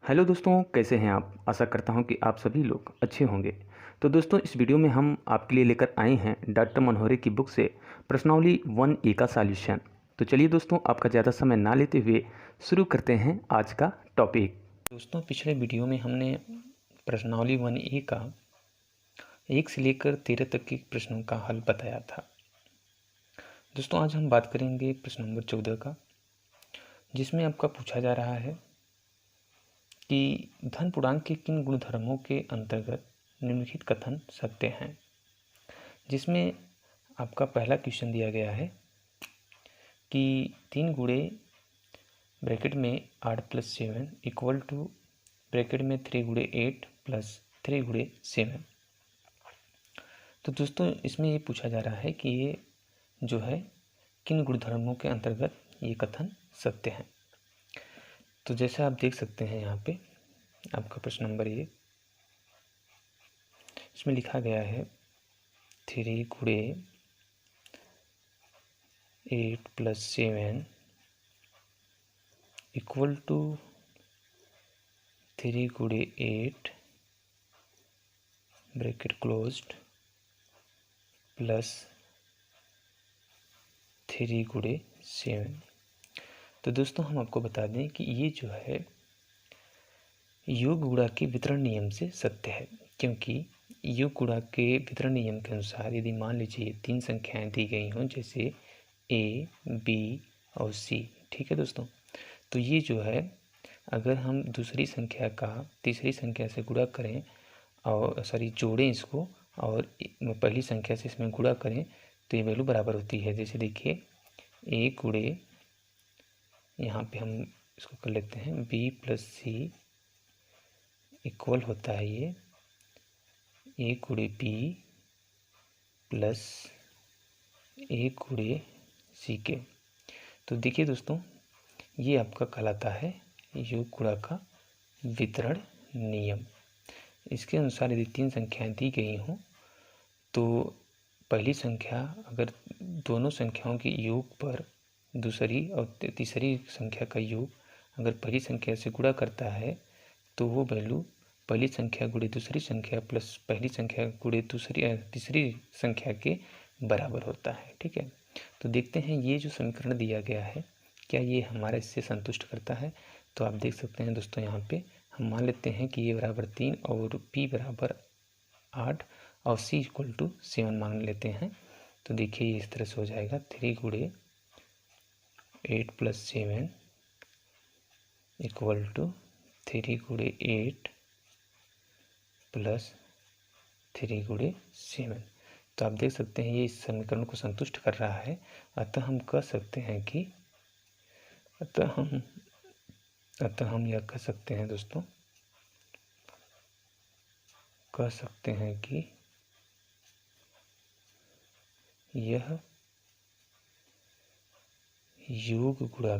Hello दोस्तों, कैसे हैं आप? आशा करता हूं कि आप सभी लोग अच्छे होंगे। तो दोस्तों, इस वीडियो में हम आपके लिए लेकर आए हैं डॉक्टर मनोहरे की बुक से प्रश्नावली 1A का सॉल्यूशन। तो चलिए दोस्तों, आपका ज़्यादा समय ना लेते हुए शुरू करते हैं आज का टॉपिक। दोस्तों, पिछले वीडियो में हमने प्रश्नावली 1A का 1 से लेकर 13 तक के प्रश्नों का हल बताया था। दोस्तों, आज हम बात करेंगे प्रश्न नंबर 14 का, जिसमें आपका पूछा जा रहा है कि धन पूर्णांक के किन गुणधर्मों के अंतर्गत निम्नलिखित कथन सत्य हैं। जिसमें आपका पहला क्वेश्चन दिया गया है कि 3 गुणे ब्रैकेट में 8+7 इक्वल टू ब्रैकेट में 3 गुणे 8 प्लस 3 गुणे 7। तो दोस्तों, इसमें ये पूछा जा रहा है कि ये जो है किन गुणधर्मों के अंतर्गत ये कथन सत्य है। तो जैसे आप देख सकते हैं यहाँ पे आपका प्रश्न नंबर ये, इसमें लिखा गया है 3 गुणे 8 प्लस 7 इक्वल टू 3 गुणे 8 ब्रैकेट क्लोज्ड प्लस 3 गुणे 7। तो दोस्तों, हम आपको बता दें कि ये जो है योग गुणा के वितरण नियम से सत्य है, क्योंकि योग गुणा के वितरण नियम के अनुसार यदि मान लीजिए 3 संख्याएं दी गई हों, जैसे ए, बी और सी, ठीक है दोस्तों, तो ये जो है अगर हम दूसरी संख्या का तीसरी संख्या से गुणा करें और जोड़ें इसको और पहली संख्या से इसमें गुणा करें तो ये वैल्यू बराबर होती है। जैसे देखिए ए गुणे, यहाँ पे हम इसको कर लेते हैं बी प्लस सी इक्वल होता है ये ए गुणे बी प्लस ए गुणे सी के। तो देखिए दोस्तों, ये आपका कहलाता है योग गुणा का वितरण नियम। इसके अनुसार यदि 3 संख्याएं दी गई हों तो पहली संख्या अगर दोनों संख्याओं के योग पर दूसरी और तीसरी संख्या का योग अगर पहली संख्या से गुणा करता है तो वो वैल्यू पहली संख्या गुणे दूसरी संख्या प्लस पहली संख्या गुणे तीसरी संख्या के बराबर होता है। ठीक है, तो देखते हैं ये जो समीकरण दिया गया है क्या ये हमारा इससे संतुष्ट करता है। तो आप देख सकते हैं दोस्तों, यहाँ पे हम मान लेते हैं कि ये बराबर 3 और p बराबर 8 और c इक्वल टू 7 मान लेते हैं। तो देखिए ये इस तरह से हो जाएगा 3 गुणे 8 प्लस 7 इक्वल टू 3 गुणे 8 प्लस 3 गुणे 7। तो आप देख सकते हैं ये इस समीकरण को संतुष्ट कर रहा है। अतः हम कह सकते हैं कि अतः हम यह कह सकते हैं दोस्तों, कह सकते हैं कि यह योग गुणा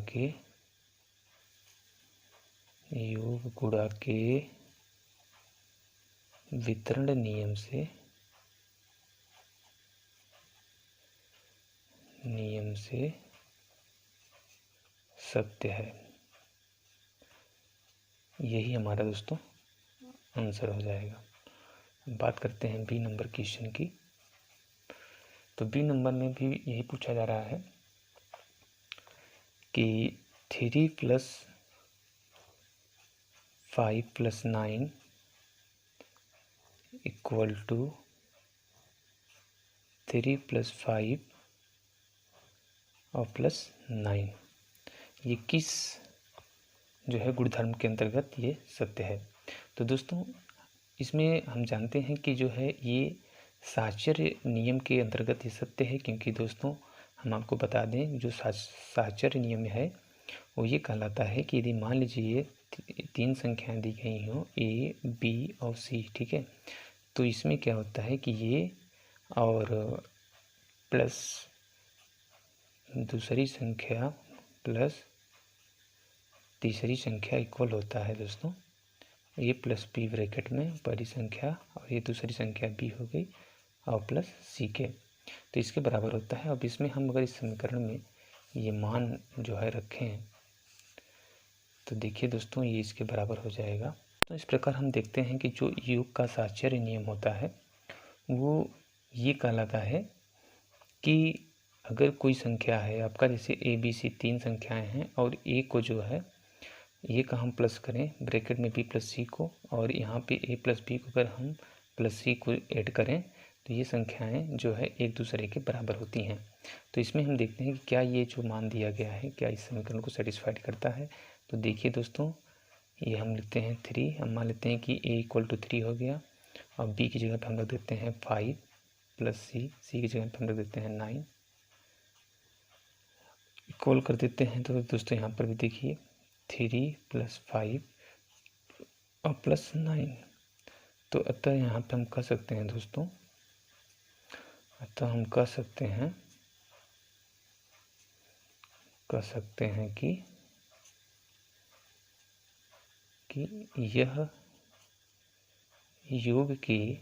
के वितरण नियम से सत्य है। यही हमारा दोस्तों आंसर हो जाएगा। बात करते हैं बी नंबर क्वेश्चन की। तो बी नंबर में भी यही पूछा जा रहा है कि 3 + 5 + 9 इक्वल टू 3 + 5 और +9, ये किस जो है गुणधर्म के अंतर्गत ये सत्य है। तो दोस्तों, इसमें हम जानते हैं कि जो है ये साहचर्य नियम के अंतर्गत ये सत्य है, क्योंकि दोस्तों हम आपको बता दें जो साहचर्य नियम है वो ये कहलाता है कि यदि मान लीजिए 3 संख्याएं दी गई हों ए, बी और सी, ठीक है, तो इसमें क्या होता है कि ये और प्लस दूसरी संख्या प्लस तीसरी संख्या इक्वल होता है दोस्तों ए प्लस बी ब्रैकेट में पहली संख्या और ये दूसरी संख्या बी हो गई और प्लस सी के, तो इसके बराबर होता है। अब इसमें हम अगर इस समीकरण में ये मान जो है रखें तो देखिए दोस्तों ये इसके बराबर हो जाएगा। तो इस प्रकार हम देखते हैं कि जो योग का साहचर्य नियम होता है वो ये कहलाता है कि अगर कोई संख्या है आपका, जैसे ए बी सी 3 संख्याएं हैं और ए को जो है ए का हम प्लस करें ब्रैकेट में बी प्लस सी को, और यहाँ पे ए प्लस बी को अगर हम प्लस सी को ऐड करें तो ये संख्याएं जो है एक दूसरे के बराबर होती हैं। तो इसमें हम देखते हैं कि क्या ये जो मान दिया गया है क्या इस समीकरण को सेटिस्फाइड करता है। तो देखिए दोस्तों ये हम लिखते हैं 3, हम मान लेते हैं कि a इक्वल टू 3 हो गया, और b की जगह पर हम रख देते हैं 5 प्लस सी की जगह पर हम रख देते हैं 9, इक्वल कर देते हैं। तो दोस्तों यहाँ पर भी देखिए 3 प्लस 5 और प्लस 9। तो अतः यहाँ पे हम कह सकते हैं दोस्तों, अतः हम कह सकते हैं कि यह योग की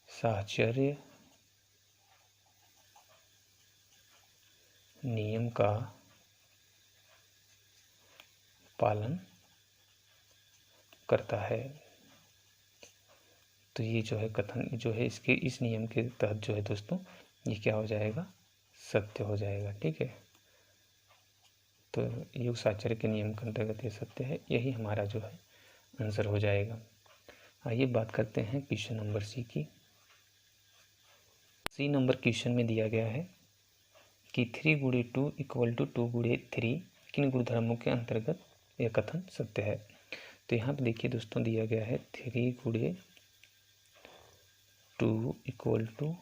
साहचर्य नियम का पालन करता है। तो ये जो है कथन जो है इसके इस नियम के तहत जो है दोस्तों ये क्या हो जाएगा, सत्य हो जाएगा। ठीक है, तो योग साहचर्य के नियम के अंतर्गत ये सत्य है, यही हमारा जो है आंसर हो जाएगा। आइए बात करते हैं क्वेश्चन नंबर सी की। सी नंबर क्वेश्चन में दिया गया है कि 3 गुणे 2 इक्वल टू 2 गुणे 3 किन गुणधर्मों के अंतर्गत यह कथन सत्य है। तो यहाँ पे देखिए दोस्तों दिया गया है 3 गुणे 2 इक्वल टू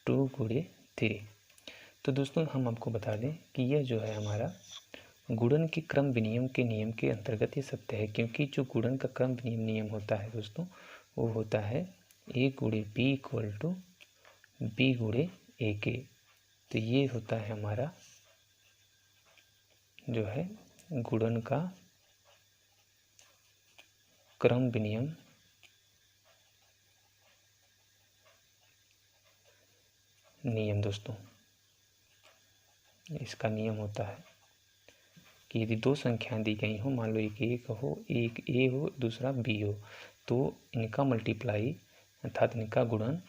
2 गुणे 3। तो दोस्तों हम आपको बता दें कि यह जो है हमारा गुणन के क्रम विनिमय के नियम के अंतर्गत ये सत्य है, क्योंकि जो गुणन का क्रम विनिमय नियम होता है दोस्तों वो होता है a गुणे बी इक्वल टू बी गुणे ए के। तो ये होता है हमारा जो है गुणन का क्रम विनिमय नियम। दोस्तों इसका नियम होता है कि यदि दो संख्याएं दी गई हो, मान लो एक हो, एक ए हो दूसरा बी हो, तो इनका मल्टीप्लाई अर्थात इनका गुणन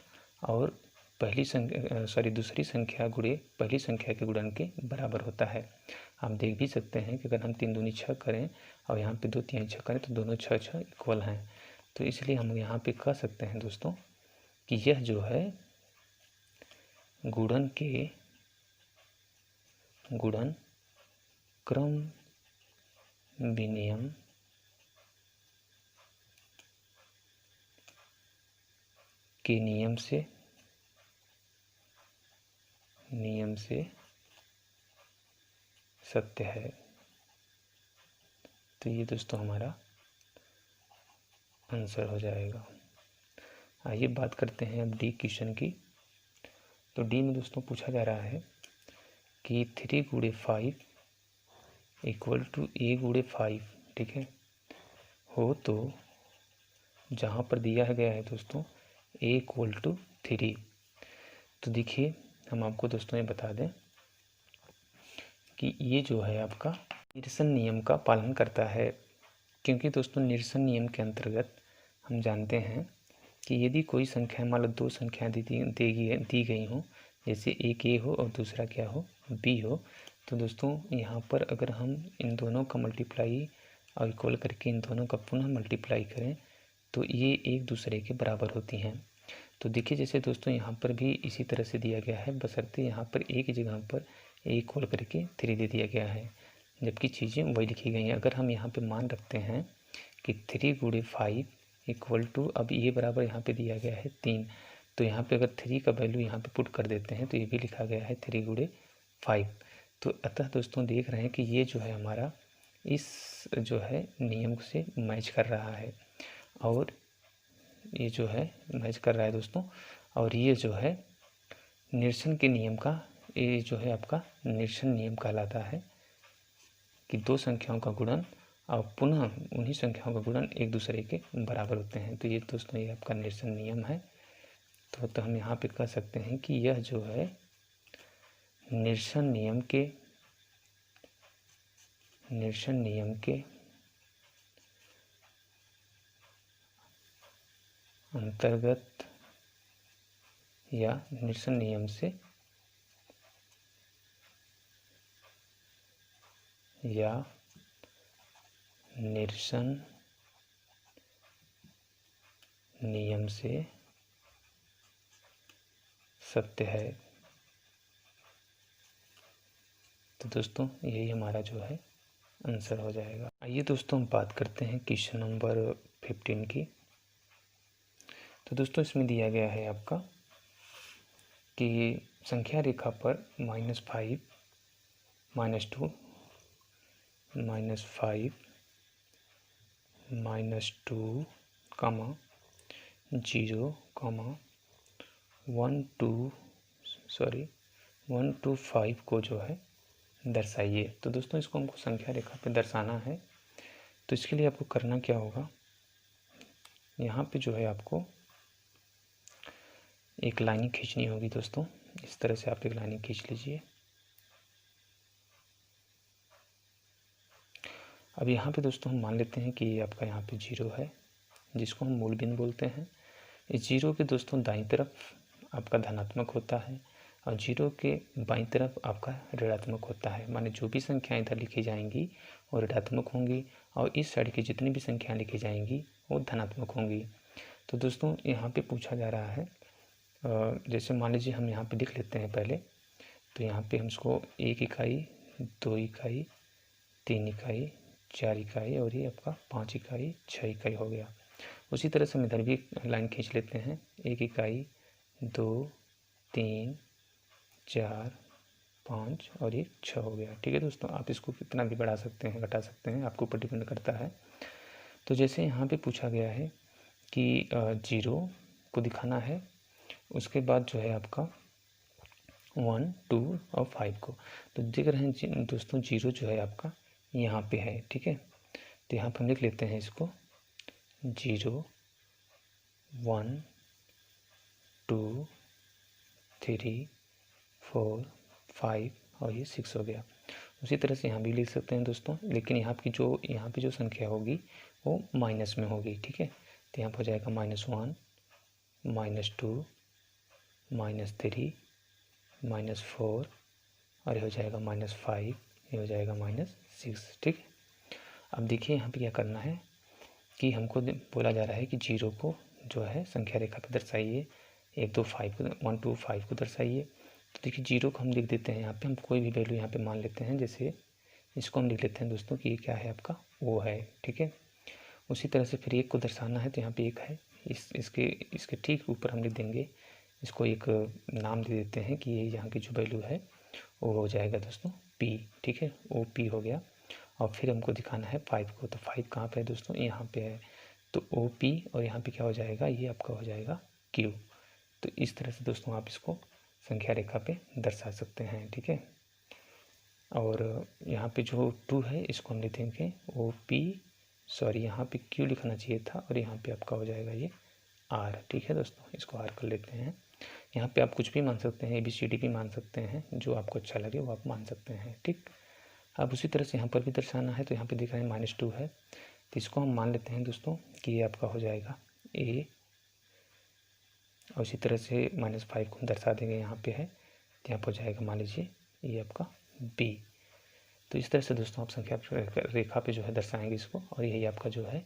और दूसरी संख्या गुणे पहली संख्या के गुणन के बराबर होता है। आप देख भी सकते हैं कि अगर हम 3 दूनी 6 करें और यहाँ पे 2 3 6 करें तो दोनों 6 6 इक्वल हैं। तो इसलिए हम यहाँ पे कह सकते हैं दोस्तों कि यह जो है गुणन क्रम विनिमय के नियम से सत्य है। तो ये दोस्तों हमारा आंसर हो जाएगा। आइए बात करते हैं अब डी क्वेश्चन की। तो डी में दोस्तों पूछा जा रहा है कि 3 गुणे 5 इक्वल टू ए गुणे 5, ठीक है, हो तो जहाँ पर दिया गया है दोस्तों ए इक्वल टू 3। तो देखिए हम आपको दोस्तों ये बता दें कि ये जो है आपका निरसन नियम का पालन करता है, क्योंकि दोस्तों निरसन नियम के अंतर्गत हम जानते हैं कि यदि कोई संख्या मान लो 2 संख्या दी गई हो, जैसे एक ए हो और दूसरा क्या हो बी हो, तो दोस्तों यहाँ पर अगर हम इन दोनों का मल्टीप्लाई और इक्वल करके इन दोनों का पुनः मल्टीप्लाई करें तो ये एक दूसरे के बराबर होती हैं। तो देखिए जैसे दोस्तों यहाँ पर भी इसी तरह से दिया गया है, बशर्ते यहाँ पर ए की जगह पर ए इक्वल करके 3 दे दिया गया है, जबकि चीज़ें वही लिखी गई हैं। अगर हम यहाँ पे मान रखते हैं कि 3 गुणे 5 इक्वल टू, अब ये बराबर यहाँ पे दिया गया है 3, तो यहाँ पे अगर 3 का वैल्यू यहाँ पे पुट कर देते हैं तो ये भी लिखा गया है 3 गुणे 5। तो अतः दोस्तों देख रहे हैं कि ये जो है हमारा इस जो है नियम से मैच कर रहा है, और ये जो है मैच कर रहा है दोस्तों, और ये जो है निरसन के नियम का, ये जो है आपका निरसन नियम कहलाता है कि दो संख्याओं का गुणन और पुनः उन्हीं संख्याओं का गुणन एक दूसरे के बराबर होते हैं। तो ये दोस्तों ये आपका निरसन नियम है। तो हम यहाँ पे कह सकते हैं कि यह जो है निरसन नियम के निरसन नियम के अंतर्गत या निरसन नियम से या निरसन नियम से सत्य है। तो दोस्तों यही हमारा जो है आंसर हो जाएगा। आइए दोस्तों हम बात करते हैं क्वेश्चन नंबर 15 की। तो दोस्तों इसमें दिया गया है आपका कि संख्या रेखा पर -5 -2 -5 -2 0 1 to 5 को जो है दर्शाइए। तो दोस्तों इसको हमको संख्या रेखा पे दर्शाना है। तो इसके लिए आपको करना क्या होगा, यहाँ पे जो है आपको एक लाइनिंग खींचनी होगी दोस्तों। इस तरह से आप एक लाइनिंग खींच लीजिए। अब यहाँ पे दोस्तों हम मान लेते हैं कि आपका यहाँ पे 0 है, जिसको हम मूल बिंदु बोलते हैं। इस 0 के दोस्तों दाईं तरफ आपका धनात्मक होता है और 0 के बाईं तरफ आपका ऋणात्मक होता है। माने जो भी संख्याएं इधर लिखी जाएंगी वो ऋणात्मक होंगी और इस साइड की जितनी भी संख्याएं लिखी जाएंगी वो धनात्मक होंगी। तो दोस्तों यहाँ पे पूछा जा रहा है, जैसे मान लीजिए हम यहाँ पे लिख लेते हैं पहले। तो यहाँ पे हम इसको 1 इकाई 2 इकाई 3 इकाई 4 इकाई और ये आपका 5 इकाई 6 इकाई हो गया। उसी तरह से हम इधर भी लाइन खींच लेते हैं। 1 इकाई 2 3 4 5 और ये 6 हो गया। ठीक है दोस्तों, आप इसको कितना भी बढ़ा सकते हैं घटा सकते हैं, आपके ऊपर डिपेंड करता है। तो जैसे यहाँ पे पूछा गया है कि 0 को दिखाना है, उसके बाद जो है आपका 1 2 और 5 को। तो देख रहे हैं दोस्तों 0 जो है आपका यहाँ पे है। ठीक है, तो यहाँ पर हम लिख लेते हैं इसको 0 1 2 3 4 5 और ये 6 हो गया। उसी तरह से यहाँ भी लिख सकते हैं दोस्तों, लेकिन यहाँ पे जो संख्या होगी वो माइनस में होगी। ठीक है, तो यहाँ पर हो जाएगा -1 -2 -3 -4 और ये हो जाएगा -5, ये हो जाएगा -6। ठीक, अब देखिए यहाँ पे क्या करना है कि हमको बोला जा रहा है कि 0 को जो है संख्या रेखा पे दर्शाइए, 1 2 5 को दर्शाइए। तो देखिए 0 को हम लिख देते हैं यहाँ पे, हम कोई भी वैल्यू यहाँ पे मान लेते हैं। जैसे इसको हम लिख लेते हैं दोस्तों कि ये क्या है आपका O है। ठीक है, उसी तरह से फिर 1 को दर्शाना है, तो यहाँ पे 1 है, इसके ठीक ऊपर हम लिख देंगे, इसको एक नाम दे देते हैं कि ये यहाँ की जो वैल्यू है वो हो जाएगा दोस्तों P। ठीक है, OP हो गया। और फिर हमको दिखाना है 5 को। तो 5 कहाँ पे है दोस्तों, यहाँ पे है। तो OP और यहाँ पे क्या हो जाएगा, ये आपका हो जाएगा Q। तो इस तरह से दोस्तों आप इसको संख्या रेखा पे दर्शा सकते हैं। ठीक है, और यहाँ पे जो 2 है इसको हम लिख देंगे OP, सॉरी यहाँ पे Q लिखना चाहिए था और यहाँ पे आपका हो जाएगा ये R। ठीक है दोस्तों, इसको R कर लेते हैं। यहाँ पे आप कुछ भी मान सकते हैं, ABCD भी मान सकते हैं, जो आपको अच्छा लगे वो आप मान सकते हैं। ठीक, अब उसी तरह से यहाँ पर भी दर्शाना है। तो यहाँ पे दिख रहा है -2 है, तो इसको हम मान लेते हैं दोस्तों कि ये आपका हो जाएगा A। और इसी तरह से -5 को दर्शा देंगे, यहाँ पे है, तो यहाँ पर हो जाएगा मान लीजिए ये आपका B। तो इस तरह से दोस्तों आप संख्या रेखा पे जो है दर्शाएंगे इसको, और यही आपका जो है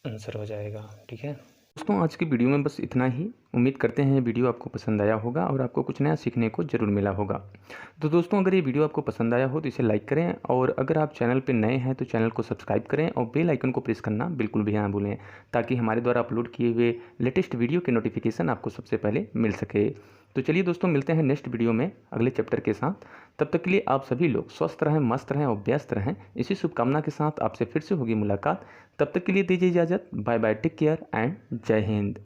आंसर हो जाएगा। ठीक है दोस्तों, आज की वीडियो में बस इतना ही। उम्मीद करते हैं वीडियो आपको पसंद आया होगा और आपको कुछ नया सीखने को ज़रूर मिला होगा। तो दोस्तों अगर ये वीडियो आपको पसंद आया हो तो इसे लाइक करें, और अगर आप चैनल पर नए हैं तो चैनल को सब्सक्राइब करें और बेल आइकन को प्रेस करना बिल्कुल भी ना भूलें, ताकि हमारे द्वारा अपलोड किए हुए लेटेस्ट वीडियो के नोटिफिकेशन आपको सबसे पहले मिल सके। तो चलिए दोस्तों, मिलते हैं नेक्स्ट वीडियो में अगले चैप्टर के साथ। तब तक के लिए आप सभी लोग स्वस्थ रहें, मस्त रहें और व्यस्त रहें। इसी शुभकामना के साथ आपसे फिर से होगी मुलाकात। तब तक के लिए दीजिए इजाज़त। Bye bye, take care and जय हिंद।